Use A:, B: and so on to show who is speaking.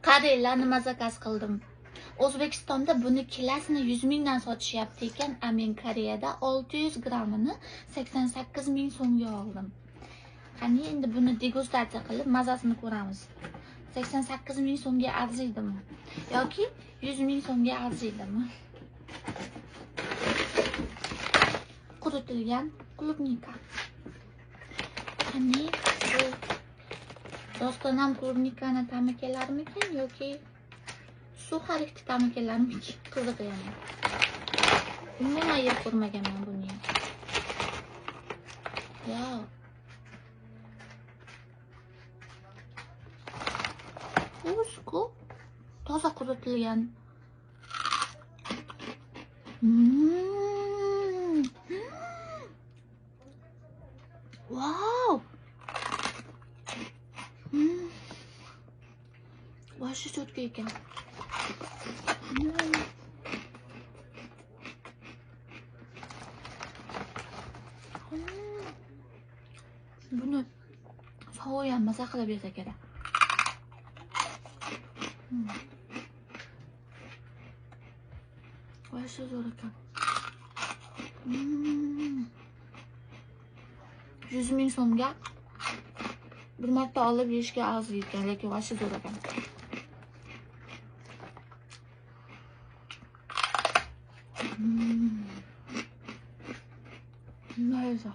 A: Qaranglar, nima zakaz qildim. O'zbekistonda buni kilosini 100 mingdan sotishyapti ekan, men Koreyada 600 grammini 88 ming so'mga oldim. Qani endi buni degustatsiya qilib mazasini ko'ramiz. 88 ming so'mga arziydimi yoki 100 ming so'mga arziydimi? Quritilgan klubnika. Qani bu rostdan ham klubnikani ta'mi kelarmikan yoki suxarikni ta'mi kelarmikan? Qiziq yana. Umuman yeb ko'rmaganman buni. Wow. Ushku toza quritilgan. Wow. Vashi cho'tka ekan. Buni sovuq ham maza qilib yesa kerak. Vashi zo'r ekan. 100 ming so'mga bir marta olib yeyishga arziydi, lekin vashi zo'r ekan. Nice.